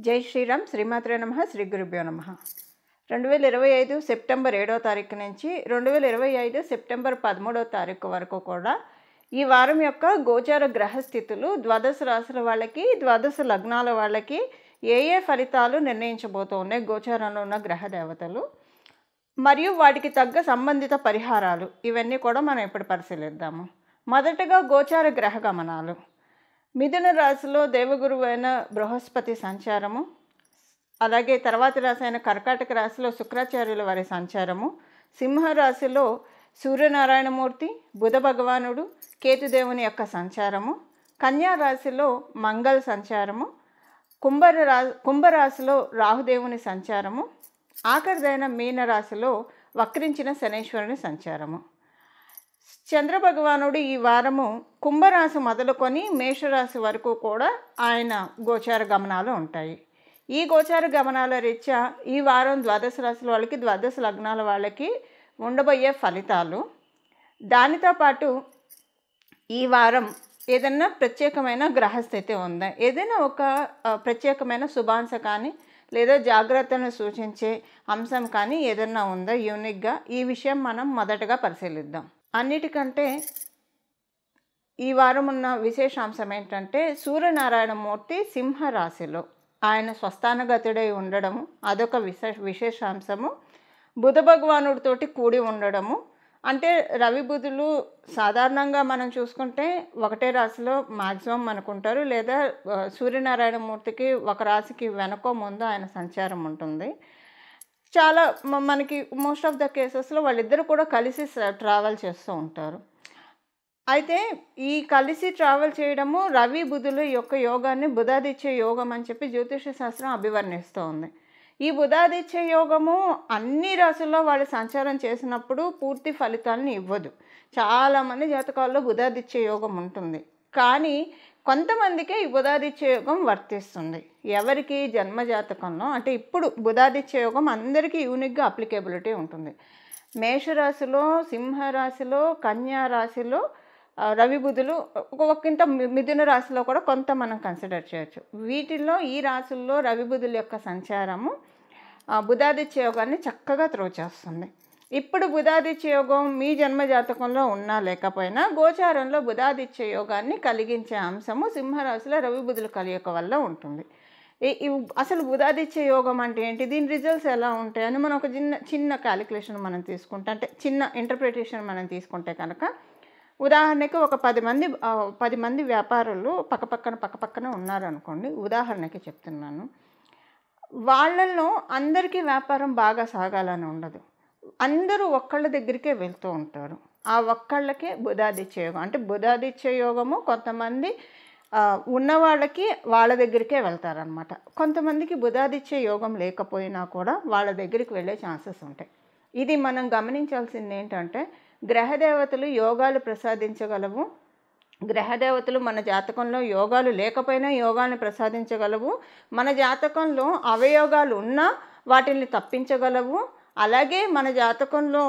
జై శ్రీరామ్. శ్రీమాత్రే నమః. శ్రీ గురుభ్యో నమః. 2025 సెప్టెంబర్ 7వ తారీఖు నుంచి 2025 సెప్టెంబర్ 13వ తారీఖు వరకు కూడా ఈ వారం యొక్క గోచార గ్రహస్థితులు ద్వాదశ రాశుల వాళ్ళకి, ద్వాదశ లగ్నాల వాళ్ళకి ఏ ఫలితాలు నిర్ణయించబోతూ ఉన్నాయి గోచారంలో ఉన్న గ్రహ దేవతలు మరియు వాటికి తగ్గ సంబంధిత పరిహారాలు, ఇవన్నీ కూడా మనం ఇప్పుడు పరిశీలిద్దాము. మొదటగా గోచార గ్రహ గమనాలు. మిథున రాశిలో దేవగురువు అయిన బృహస్పతి సంచారము, అలాగే తర్వాతి రాశి అయిన కర్కాటక రాశిలో శుక్రాచార్యుల వారి సంచారము, సింహరాశిలో సూర్యనారాయణమూర్తి, బుధ భగవానుడు, కేతుదేవుని యొక్క సంచారము, కన్యా రాశిలో మంగళ సంచారము, కుంభరాశిలో రాహుదేవుని సంచారము, ఆఖరిదైన మీనరాశిలో వక్రించిన శనీశ్వరుని సంచారము. చంద్రభగవానుడు ఈ వారము కుంభరాశి మొదలుకొని మేషరాశి వరకు కూడా ఆయన గోచార గమనాలు ఉంటాయి. ఈ గోచార గమనాల రీత్యా ఈ వారం ద్వాదశ రాశుల వాళ్ళకి, ద్వాదశ లగ్నాల వాళ్ళకి ఉండబోయే ఫలితాలు, దానితో పాటు ఈ వారం ఏదైనా ప్రత్యేకమైన గ్రహస్థితి ఉందా, ఏదైనా ఒక ప్రత్యేకమైన శుభాంశ కానీ లేదా జాగ్రత్తను సూచించే అంశం కానీ ఏదైనా ఉందా యూనిక్గా, ఈ విషయం మనం మొదటగా పరిశీలిద్దాం. అన్నిటికంటే ఈ వారం ఉన్న విశేషాంశం ఏంటంటే సూర్యనారాయణమూర్తి సింహరాశిలో ఆయన స్వస్థానగతుడై ఉండడము, అదొక విశేషాంశము. బుధ భగవానుడితోటి కూడి ఉండడము, అంటే రవి బుధులు సాధారణంగా మనం చూసుకుంటే ఒకటే రాశిలో మ్యాక్సిమం అనుకుంటారు, లేదా సూర్యనారాయణమూర్తికి ఒక రాశికి వెనకో ముందు ఆయన సంచారం ఉంటుంది. చాలా మనకి మోస్ట్ ఆఫ్ ద కేసెస్లో వాళ్ళిద్దరూ కూడా కలిసి ట్రావెల్ చేస్తూ ఉంటారు. అయితే ఈ కలిసి ట్రావెల్ చేయడము రవి బుధుల యొక్క యోగాన్ని బుధాదిత్య యోగం అని చెప్పి జ్యోతిష శాస్త్రం అభివర్ణిస్తూ ఉంది. ఈ బుధాదిత్య యోగము అన్ని రాశుల్లో వాళ్ళు సంచారం చేసినప్పుడు పూర్తి ఫలితాలను ఇవ్వదు. చాలామంది జాతకాల్లో బుధాదిత్య యోగం ఉంటుంది, కానీ కొంతమందికే ఈ బుధాదిత్య యోగం వర్తిస్తుంది. ఎవరికి జన్మజాతకంలో అంటే ఇప్పుడు బుధాదిత్య యోగం అందరికీ యూనిక్గా అప్లికేబిలిటీ ఉంటుంది. మేషరాశిలో, సింహరాశిలో, కన్యా రాశిలో రవి బుధులు, ఒకంత మిథున రాశిలో కూడా కొంత మనం కన్సిడర్ చేయొచ్చు. వీటిల్లో ఈ రాశుల్లో రవి బుధుల యొక్క సంచారము బుధాదిత్య యోగాన్ని చక్కగా త్రోచేస్తుంది. ఇప్పుడు బుధాదిత్య యోగం మీ జన్మ జాతకంలో ఉన్నా లేకపోయినా గోచారంలో బుధాదిత్య యోగాన్ని కలిగించే అంశము సింహరాశిలో రవి బుధుల కలయిక వల్ల ఉంటుంది. అసలు బుధాదిత్య యోగం అంటే ఏంటి, దీని రిజల్ట్స్ ఎలా ఉంటాయని మనం ఒక చిన్న క్యాలిక్యులేషన్ మనం తీసుకుంటే, అంటే చిన్న ఇంటర్ప్రిటేషన్ మనం తీసుకుంటే కనుక, ఉదాహరణకి ఒక 10 మంది వ్యాపారులు పక్కపక్కన ఉన్నారనుకోండి, ఉదాహరణకి చెప్తున్నాను. వాళ్ళల్లో అందరికీ వ్యాపారం బాగా సాగాలని ఉండదు, అందరూ ఒక్కళ్ళ దగ్గరికే వెళ్తూ ఉంటారు. ఆ ఒక్కళ్ళకే బుధాదిత్య యోగం అంటే బుధాదిత్య యోగము కొంతమంది ఉన్న వాళ్ళకి వాళ్ళ దగ్గరికే వెళ్తారనమాట. కొంతమందికి బుధాదిత్య యోగం లేకపోయినా కూడా వాళ్ళ దగ్గరికి వెళ్ళే ఛాన్సెస్ ఉంటాయి. ఇది మనం గమనించాల్సింది ఏంటంటే, గ్రహదేవతలు యోగాలు ప్రసాదించగలవు, గ్రహదేవతలు మన జాతకంలో యోగాలు లేకపోయినా యోగాన్ని ప్రసాదించగలవు, మన జాతకంలో అవయోగాలు ఉన్నా వాటిని తప్పించగలవు, అలాగే మన జాతకంలో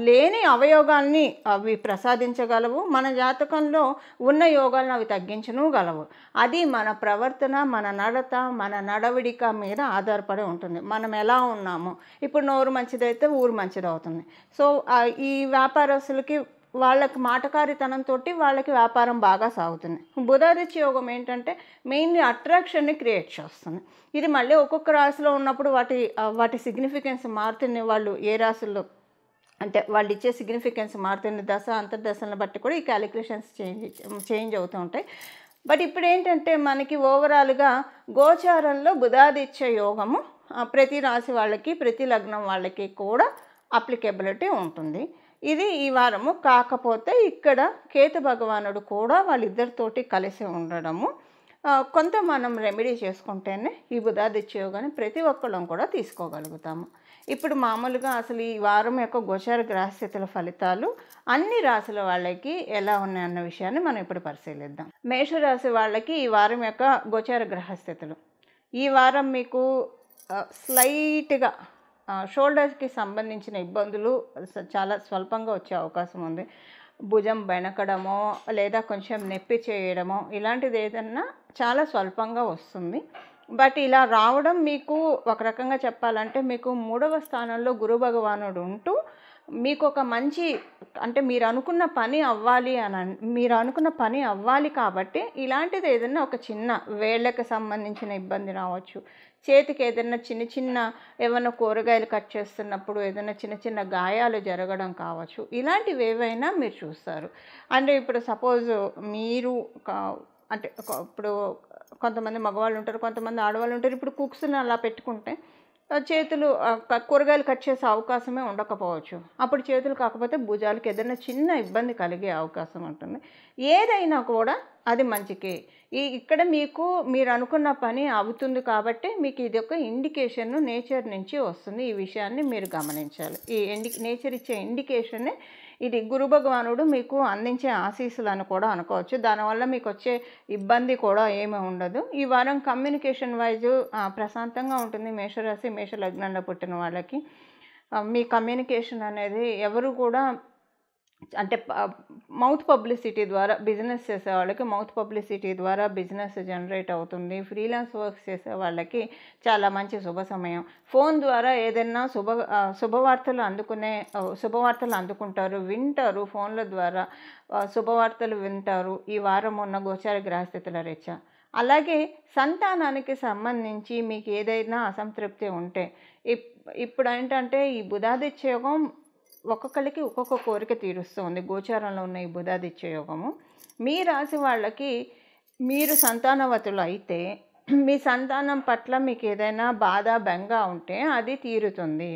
లేని అవయోగాల్ని అవి ప్రసాదించగలవు, మన జాతకంలో ఉన్న యోగాలను అవి తగ్గించగలవు. అది మన ప్రవర్తన, మన నడత, మన నడవడిక మీద ఆధారపడి ఉంటుంది. మనం ఎలా ఉన్నామో, ఇప్పుడు నోరు మంచిదైతే ఊరు మంచిది అవుతుంది. సో ఈ వ్యాపారస్తులకి వాళ్ళకి మాటకారితనంతో వాళ్ళకి వ్యాపారం బాగా సాగుతుంది. బుధాదిత్య యోగం ఏంటంటే మెయిన్లీ అట్రాక్షన్ని క్రియేట్ చేస్తుంది. ఇది మళ్ళీ ఒక్కొక్క రాశిలో ఉన్నప్పుడు వాటి సిగ్నిఫికెన్స్ మారుతుంది. వాళ్ళు ఏ రాశుల్లో అంటే వాళ్ళు ఇచ్చే సిగ్నిఫికెన్స్ మారుతుంది. దశ అంతర్దశలను బట్టి కూడా ఈ క్యాలిక్యులేషన్స్ చేంజ్ అవుతూ ఉంటాయి. బట్ ఇప్పుడు ఏంటంటే మనకి ఓవరాల్గా గోచారంలో బుధాదిత్య యోగము ప్రతి రాశి వాళ్ళకి, ప్రతి లగ్నం వాళ్ళకి కూడా అప్లికేబిలిటీ ఉంటుంది. ఇది ఈ వారము. కాకపోతే ఇక్కడ కేతు భగవానుడు కూడా వాళ్ళిద్దరితోటి కలిసి ఉండడము, కొంత మనం రెమెడీ చేసుకుంటేనే ఈ బుధాదిత్య యోగాన్ని ప్రతి ఒక్కళ్ళం కూడా తీసుకోగలుగుతాము. ఇప్పుడు మామూలుగా అసలు ఈ వారం యొక్క గోచార గ్రహస్థితుల ఫలితాలు అన్ని రాశుల వాళ్ళకి ఎలా ఉన్నాయన్న విషయాన్ని మనం ఇప్పుడు పరిశీలిద్దాం. మేషరాశి వాళ్ళకి ఈ వారం యొక్క గోచార గ్రహస్థితులు. ఈ వారం మీకు స్లైట్గా షోల్డర్స్కి సంబంధించిన ఇబ్బందులు చాలా స్వల్పంగా వచ్చే అవకాశం ఉంది. భుజం బెణకడమో లేదా కొంచెం నొప్పి చేయడమో ఇలాంటిది ఏదన్నా చాలా స్వల్పంగా వస్తుంది. బట్ ఇలా రావడం మీకు ఒక రకంగా చెప్పాలంటే మీకు 3వ స్థానంలో గురు భగవానుడు ఉంటూ మీకు ఒక మంచి అంటే మీరు అనుకున్న పని అవ్వాలి కాబట్టి ఇలాంటిది ఏదైనా ఒక చిన్న వేళ్ళకి సంబంధించిన ఇబ్బంది రావచ్చు, చేతికి ఏదైనా చిన్న ఏమైనా కూరగాయలు కట్ చేస్తున్నప్పుడు ఏదైనా చిన్న గాయాలు జరగడం కావచ్చు, ఇలాంటివి ఏవైనా మీరు చూస్తారు. అంటే ఇప్పుడు సపోజ్ మీరు అంటే ఇప్పుడు కొంతమంది మగవాళ్ళు ఉంటారు, కొంతమంది ఆడవాళ్ళు ఉంటారు. ఇప్పుడు కుక్స్ని అలా పెట్టుకుంటే చేతులు కూరగాయలు కట్ చేసే అవకాశమే ఉండకపోవచ్చు. అప్పుడు చేతులు కాకపోతే భుజాలకి ఏదైనా చిన్న ఇబ్బంది కలిగే అవకాశం ఉంటుంది. ఏదైనా కూడా అది మంచికే. ఇక్కడ మీరు అనుకున్న పని అవుతుంది కాబట్టి మీకు ఇది ఒక ఇండికేషన్ నేచర్ నుంచి వస్తుంది. ఈ విషయాన్ని మీరు గమనించాలి. ఈ నేచర్ ఇచ్చే ఇండికేషన్నే ఇది గురు భగవానుడు మీకు అందించే ఆశీస్సులు అని కూడా అనుకోవచ్చు. దానివల్ల మీకు వచ్చే ఇబ్బంది కూడా ఏమీ ఉండదు. ఈ వారం కమ్యూనికేషన్ వైజ్ ప్రశాంతంగా ఉంటుంది. మేషరాశి మేష లగ్నంలో పుట్టిన వాళ్ళకి మీ కమ్యూనికేషన్ అనేది ఎవరు కూడా అంటే మౌత్ పబ్లిసిటీ ద్వారా బిజినెస్ చేసే వాళ్ళకి మౌత్ పబ్లిసిటీ ద్వారా బిజినెస్ జనరేట్ అవుతుంది. ఫ్రీలాన్స్ వర్క్స్ చేసే వాళ్ళకి చాలా మంచి శుభ సమయం. ఫోన్ ద్వారా ఏదైనా శుభవార్తలు అందుకుంటారు, వింటారు. ఫోన్ల ద్వారా శుభవార్తలు వింటారు ఈ వారం ఉన్న గోచార గ్రహస్థితుల రీత్యా. అలాగే సంతానానికి సంబంధించి మీకు ఏదైనా అసంతృప్తి ఉంటే ఇప్పుడు ఏంటంటే ఈ బుధాదిత్య యోగం ఒక్కొక్కరికి ఒక్కొక్క కోరిక తీరుస్తుంది. గోచారంలో ఉన్న ఈ బుధాదిత్య యోగము మీ రాశి వాళ్ళకి మీరు సంతానవతులు అయితే మీ సంతానం పట్ల మీకు ఏదైనా బాధ బెంగ ఉంటే అది తీరుతుంది.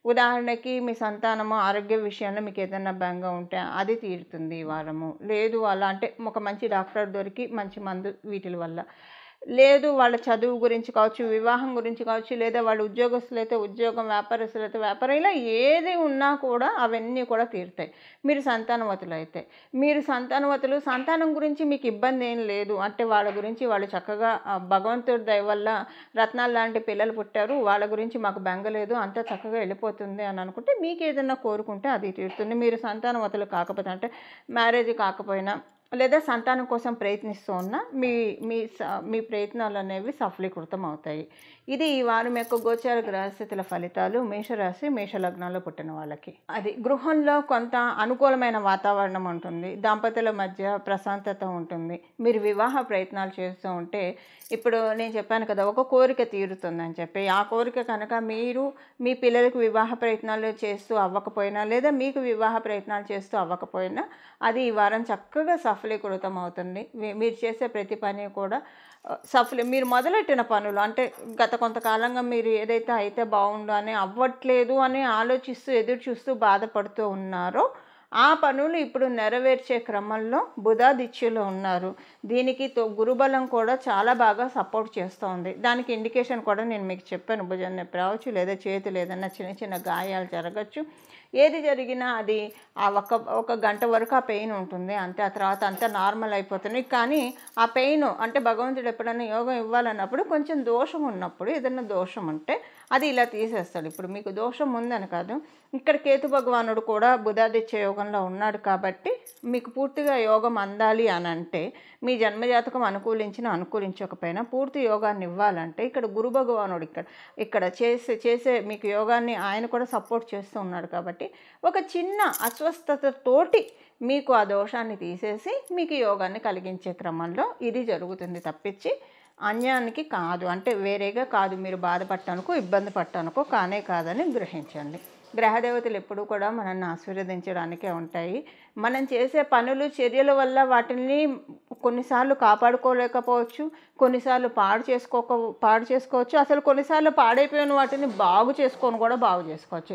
ఉదాహరణకి మీ సంతానము ఆరోగ్య విషయంలో మీకు ఏదైనా బెంగ ఉంటే అది తీరుతుంది ఈ వారము. లేదు అలా అంటే ఒక మంచి డాక్టర్ దొరికి మంచి మందు వీటి వల్ల, లేదు వాళ్ళ చదువు గురించి కావచ్చు, వివాహం గురించి కావచ్చు, లేదా వాళ్ళు ఉద్యోగస్తులైతే ఉద్యోగం, వ్యాపారస్తులైతే వ్యాపారం, ఇలా ఏది ఉన్నా కూడా అవన్నీ కూడా తీరుతాయి మీరు సంతానవతులు అయితే. మీరు సంతానం గురించి మీకు ఇబ్బంది ఏం లేదు అంటే వాళ్ళ గురించి వాళ్ళు చక్కగా భగవంతుడి దయ వల్ల రత్నాలు లాంటి పిల్లలు పుట్టారు, వాళ్ళ గురించి మాకు బెంగ లేదు, అంతా చక్కగా వెళ్ళిపోతుంది అని అనుకుంటే మీకు ఏదైనా కోరుకుంటే అది తీరుతుంది. మీరు సంతానవతులు కాకపోతే అంటే మ్యారేజ్ కాకపోయినా లేదా సంతానం కోసం ప్రయత్నిస్తూ ఉన్న మీ ప్రయత్నాలు అనేవి సఫలీకృతం అవుతాయి. ఇది ఈ వారం యొక్క గోచార గ్రహస్థితుల ఫలితాలు మేషరాశి మేష లగ్నంలో పుట్టిన వాళ్ళకి. అది గృహంలో కొంత అనుకూలమైన వాతావరణం ఉంటుంది, దాంపత్యుల మధ్య ప్రశాంతత ఉంటుంది. మీరు వివాహ ప్రయత్నాలు చేస్తూ ఉంటే ఇప్పుడు నేను చెప్పాను కదా ఒక కోరిక తీరుతుందని చెప్పి, ఆ కోరిక కనుక మీరు మీ పిల్లలకు వివాహ ప్రయత్నాలు చేస్తూ అవ్వకపోయినా లేదా మీకు వివాహ ప్రయత్నాలు చేస్తూ అవ్వకపోయినా అది ఈ వారం చక్కగా సఫలీకృతం అవుతుంది. మీరు చేసే ప్రతి పని కూడా మీరు మొదలెట్టిన పనులు అంటే గత కొంతకాలంగా మీరు ఏదైతే అయితే బాగుండు అని అవ్వట్లేదు అని ఆలోచిస్తూ ఎదురు చూస్తూ బాధపడుతూ ఉన్నారో ఆ పనులు ఇప్పుడు నెరవేర్చే క్రమంలో బుధాదిత్యులు ఉన్నారు. దీనికి గురుబలం కూడా చాలా బాగా సపోర్ట్ చేస్తుంది. దానికి ఇండికేషన్ కూడా నేను మీకు చెప్పాను. భుజం నొప్పి రావచ్చు, లేదా చేతులు ఏదైనా చిన్న గాయాలు జరగచ్చు. ఏది జరిగినా అది ఒక గంట వరకు ఆ పెయిన్ ఉంటుంది అంతే. ఆ తర్వాత అంతా నార్మల్ అయిపోతుంది. కానీ ఆ పెయిన్ అంటే భగవంతుడు ఎప్పుడైనా యోగం ఇవ్వాలన్నప్పుడు కొంచెం దోషం ఉన్నప్పుడు ఏదైనా దోషం ఉంటే అది ఇలా తీసేస్తాడు. ఇప్పుడు మీకు దోషం ఉందని కాదు, ఇక్కడ కేతు భగవానుడు కూడా బుధాదిత్య యోగంలో ఉన్నాడు కాబట్టి మీకు పూర్తిగా యోగం అందాలి అని అంటే మీ జన్మజాతకం అనుకూలించకపోయినా పూర్తి యోగాన్ని ఇవ్వాలంటే ఇక్కడ గురు భగవానుడు ఇక్కడ చేసే మీకు యోగాన్ని ఆయన కూడా సపోర్ట్ చేస్తూ ఉన్నాడు కాబట్టి ఒక చిన్న అస్వస్థతతోటి మీకు ఆ దోషాన్ని తీసేసి మీకు యోగాన్ని కలిగించే క్రమంలో ఇది జరుగుతుంది తప్పించి అన్యానికి కాదు. అంటే వేరేగా కాదు, మీరు బాధపడటానికో ఇబ్బంది పడటానికో కానే కాదని గ్రహించండి. గ్రహదేవతలు ఎప్పుడూ కూడా మనల్ని ఆశీర్వదించడానికే ఉంటాయి. మనం చేసే పనులు చర్యల వల్ల వాటిని కొన్నిసార్లు కాపాడుకోలేకపోవచ్చు, కొన్నిసార్లు పాడు చేసుకోవచ్చు, అసలు కొన్నిసార్లు పాడైపోయిన వాటిని బాగు చేసుకోవచ్చు.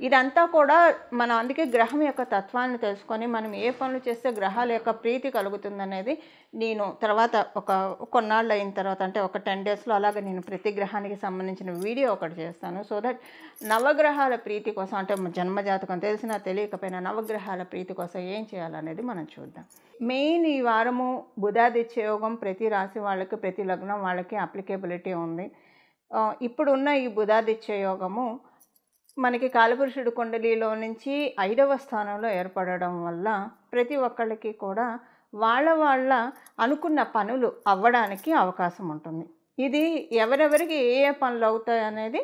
ఇదంతా కూడా మనం అందుకే గ్రహం యొక్క తత్వాన్ని తెలుసుకొని మనం ఏ పనులు చేస్తే గ్రహాల యొక్క ప్రీతి కలుగుతుందనేది నేను తర్వాత కొన్నాళ్ళు అయిన తర్వాత అంటే ఒక 10 డేస్లో అలాగే నేను ప్రతి గ్రహానికి సంబంధించిన వీడియో ఒకటి చేస్తాను. సో దట్ నవగ్రహాల ప్రీతి కోసం అంటే జన్మజాతకం తెలిసినా తెలియకపోయినా నవగ్రహాల ప్రీతి కోసం ఏం చేయాలనేది మనం చూద్దాం. మెయిన్ ఈ వారము బుధాదిత్య యోగం ప్రతి రాశి వాళ్ళకి ప్రతి లగ్నం వాళ్ళకి అప్లికేబిలిటీ ఉంది. ఇప్పుడున్న ఈ బుధాదిత్య యోగము మనకి కాలపురుషుడు కుండలిలో నుంచి 5వ స్థానంలో ఏర్పడడం వల్ల ప్రతి ఒక్కళ్ళకి కూడా వాళ్ళ అనుకున్న పనులు అవ్వడానికి అవకాశం ఉంటుంది. ఇది ఎవరెవరికి ఏ ఏ పనులు అవుతాయి అనేది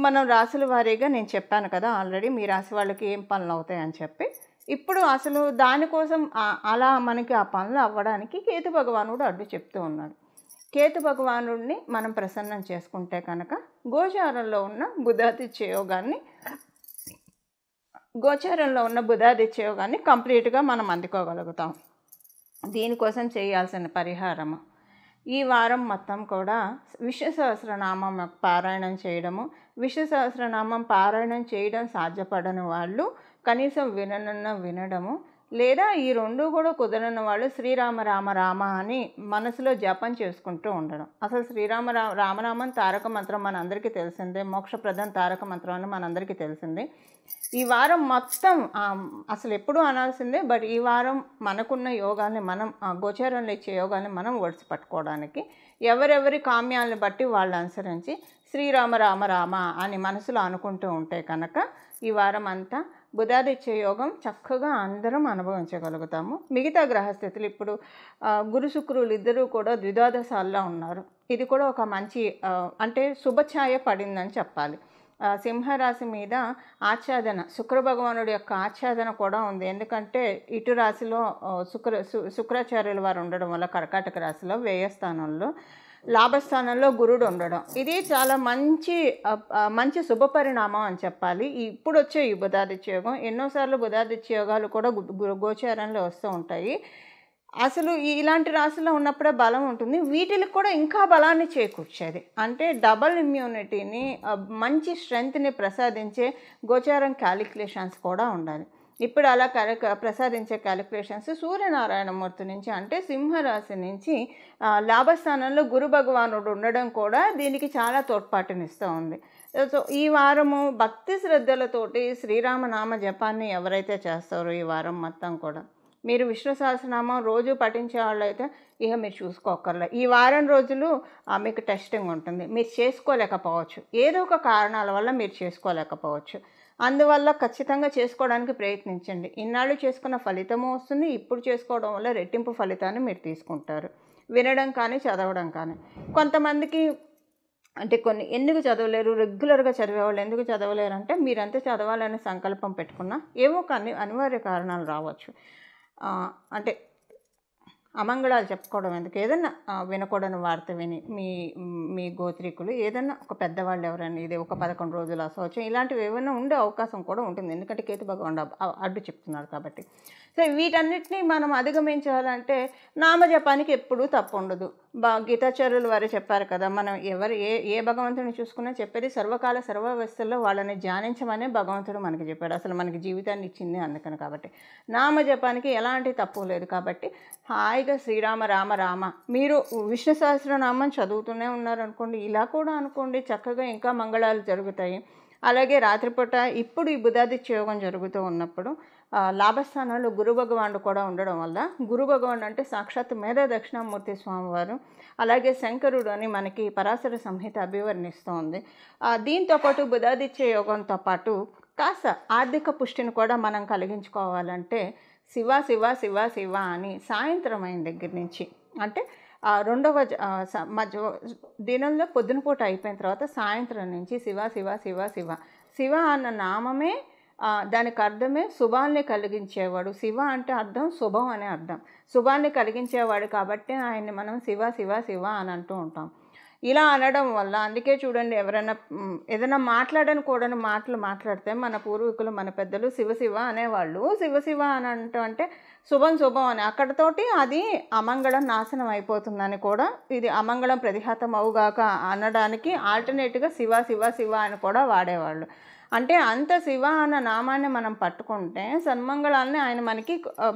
మనం రాసుల వారీగా నేను చెప్పాను కదా ఆల్రెడీ, మీ రాశి వాళ్ళకి ఏం పనులు అవుతాయని చెప్పి. ఇప్పుడు అసలు దానికోసం అలా మనకి ఆ పనులు అవ్వడానికి కేతు భగవానుడు అడ్డు చెప్తూ ఉన్నాడు. కేతు భగవానుడిని మనం ప్రసన్నం చేసుకుంటే కనుక గోచారంలో ఉన్న బుధాదిత్య యోగాన్ని కంప్లీట్గా మనం అందుకోగలుగుతాం. దీనికోసం చేయాల్సిన పరిహారము, ఈ వారం మొత్తం కూడా విష్ణు సహస్రనామం పారాయణం చేయడము. విష్ణు సహస్రనామం పారాయణం చేయడం సాధ్యపడని వాళ్ళు కనీసం వినడము, లేదా ఈ రెండు కూడా కుదరని వాళ్ళు శ్రీరామ రామ రామ అని మనసులో జపం చేసుకుంటూ ఉండడం. అసలు రామనామం తారక మంత్రం మనందరికీ తెలిసిందే, మోక్షప్రదం తారక మంత్రం అని మనందరికీ తెలిసిందే. ఈ వారం మొత్తం అసలు ఎప్పుడూ అనాల్సిందే, బట్ ఈ వారం మనకున్న యోగాల్ని మనం గోచారంలో ఇచ్చే యోగాల్ని మనం ఒడిసి పట్టుకోవడానికి ఎవరెవరి కామ్యాలను బట్టి వాళ్ళు అనుసరించి శ్రీరామ రామ రామ అని మనసులో అనుకుంటూ ఉంటే కనుక ఈ వారం అంతా బుధాదిత్య యోగం చక్కగా అందరం అనుభవించగలుగుతాము. మిగతా గ్రహస్థితులు ఇప్పుడు గురు శుక్రులు ఇద్దరూ కూడా ద్విద్వాదశాల్లో ఉన్నారు. ఇది కూడా ఒక మంచి అంటే శుభఛాయ పడిందని చెప్పాలి. సింహరాశి మీద ఆచ్ఛాదన, శుక్రభగవానుడి యొక్క ఆచ్ఛాదన కూడా ఉంది. ఎందుకంటే ఇటు రాశిలో శుక్రాచార్యుల వారు ఉండడం వల్ల కర్కాటక రాశిలో వ్యయస్థానంలో, లాభస్థానంలో గురుడు ఉండడం, ఇది చాలా మంచి శుభ పరిణామం అని చెప్పాలి. ఇప్పుడు వచ్చే ఈ బుధాదిత్య యోగం, ఎన్నోసార్లు బుధాదిత్య యోగాలు కూడా గోచారంలో వస్తూ ఉంటాయి. అసలు ఇలాంటి రాశిలో ఉన్నప్పుడే బలం ఉంటుంది, వీటికి కూడా ఇంకా బలాన్ని చేకూర్చేది. అంటే డబల్ ఇమ్యూనిటీని, మంచి స్ట్రెంగ్త్ని ప్రసాదించే గోచారం క్యాలిక్యులేషన్స్ కూడా ఉండాలి. ఇప్పుడు అలా ప్రసాదించే క్యాలిక్యులేషన్స్ సూర్యనారాయణమూర్తి నుంచి, అంటే సింహరాశి నుంచి లాభస్థానంలో గురు భగవానుడు ఉండడం కూడా దీనికి చాలా తోడ్పాటునిస్తూ ఉంది. సో ఈ వారము భక్తి శ్రద్ధలతోటి శ్రీరామనామ జపాన్ని ఎవరైతే చేస్తారో ఈ వారం మొత్తం కూడా, మీరు విష్ణు సహస్రనామం రోజు పఠించే వాళ్ళు అయితే ఇక మీరు చూసుకోకర్లే. ఈ వారం రోజులు మీకు టెస్టింగ్ ఉంటుంది, మీరు చేసుకోలేకపోవచ్చు, ఏదో ఒక కారణాల వల్ల మీరు చేసుకోలేకపోవచ్చు. అందువల్ల ఖచ్చితంగా చేసుకోవడానికి ప్రయత్నించండి. ఇన్నాళ్ళు చేసుకున్న ఫలితము వస్తుంది, ఇప్పుడు చేసుకోవడం వల్ల రెట్టింపు ఫలితాన్ని మీరు తీసుకుంటారు. వినడం కానీ చదవడం కానీ. కొంతమందికి అంటే ఎందుకు చదవలేరు, రెగ్యులర్గా చదివేవాళ్ళు ఎందుకు చదవలేరు అంటే, మీరంతా చదవాలని సంకల్పం పెట్టుకున్నా ఏవో కానీ అనివార్య కారణాలు రావచ్చు. అంటే అమంగళాలు చెప్పుకోవడం ఎందుకు, ఏదన్నా వినకూడని వార్త విని మీ గోత్రీకులు ఏదన్నా ఒక పెద్దవాళ్ళు ఎవరైనా ఇది ఒక 11 రోజులు అశౌచం ఇలాంటివి ఏమైనా ఉండే అవకాశం కూడా ఉంటుంది. ఎందుకంటే కేతు భగవానుడు అడ్డు చెప్తున్నాడు కాబట్టి. సో వీటన్నిటినీ మనం అధిగమించాలంటే నామజపానికి ఎప్పుడూ తప్పు ఉండదు. గీతాచార్యులు వారు చెప్పారు కదా, మనం ఏ భగవంతుని చూసుకున్నా చెప్పేది సర్వకాల సర్వవ్యవస్థల్లో వాళ్ళని ధ్యానించమనే భగవంతుడు మనకి చెప్పాడు. అసలు మనకి జీవితాన్ని ఇచ్చింది అందుకని. కాబట్టి నామజపానికి ఎలాంటి తప్పు లేదు. కాబట్టి హాయిగా శ్రీరామ రామ రామ, మీరు విష్ణు సహస్రనామం చదువుతూనే ఉన్నారనుకోండి, ఇలా కూడా అనుకోండి, చక్కగా ఇంకా మంగళాలు జరుగుతాయి. అలాగే రాత్రిపూట ఇప్పుడు ఈ బుధాదిత్య యోగం జరుగుతూ ఉన్నప్పుడు లాభస్థానంలో గురు భగవానుడు కూడా ఉండడం వల్ల, గురు భగవానుడు అంటే సాక్షాత్ మేధా దక్షిణామూర్తి స్వామివారు, అలాగే శంకరుడు అని మనకి పరాశర సంహిత అభివర్ణిస్తోంది. దీంతోపాటు బుధాదిత్య యోగంతో పాటు కాస్త ఆర్థిక పుష్టిని కూడా మనం కలిగించుకోవాలంటే శివ శివ శివ శివ అని సాయంత్రం అయిన దగ్గర నుంచి, అంటే రెండవ దినంలో పొద్దునపూట అయిపోయిన తర్వాత సాయంత్రం నుంచి శివ శివ శివ శివ శివ అన్న నామమే దానికి అర్థమే శుభాల్ని కలిగించేవాడు. శివ అంటే అర్థం శుభం అనే అర్థం, శుభాన్ని కలిగించేవాడు కాబట్టి ఆయన్ని మనం శివ శివ శివ అని అంటూ ఉంటాం. ఇలా అనడం వల్ల, అందుకే చూడండి, ఎవరైనా ఏదైనా మాట్లాడకూడని మాటలు మాట్లాడితే మన పూర్వీకులు మన పెద్దలు శివశివ అనేవాళ్ళు. శివశివ అని అంటే శుభం శుభం అని, అక్కడతోటి అది అమంగళం నాశనం అయిపోతుందని కూడా, ఇది అమంగళం ప్రతిహతం అవుగాక అనడానికి ఆల్టర్నేట్గా శివ శివ శివ అని కూడా వాడేవాళ్ళు. అంటే అంత శివ అన్న నామాన్ని మనం పట్టుకుంటే సన్మంగళాన్ని ఆయన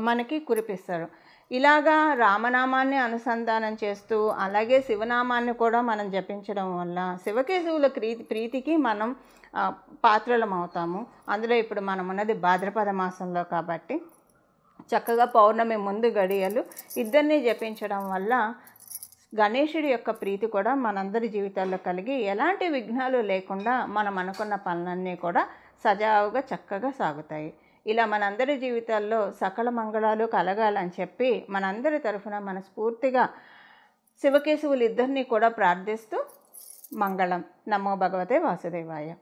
మనకి కురిపిస్తారు. ఇలాగా రామనామాన్ని అనుసంధానం చేస్తూ అలాగే శివనామాన్ని కూడా మనం జపించడం వల్ల శివకేశవుల ప్రీతికి మనం పాత్రలం అవుతాము. అందులో ఇప్పుడు మనం ఉన్నది భాద్రపద మాసంలో కాబట్టి చక్కగా పౌర్ణమి ముందు గడియలు ఇద్దరిని జపించడం వల్ల గణేశుడి యొక్క ప్రీతి కూడా మనందరి జీవితాల్లో కలిగి ఎలాంటి విఘ్నాలు లేకుండా మనం అనుకున్న పనులన్నీ కూడా సజావుగా చక్కగా సాగుతాయి. ఇలా మనందరి జీవితాల్లో సకల మంగళాలు కలగాలని చెప్పి మనందరి తరఫున మనస్ఫూర్తిగా శివకేశవులు ఇద్దరినీ కూడా ప్రార్థిస్తూ మంగళం. నమో భగవతే వాసుదేవాయ.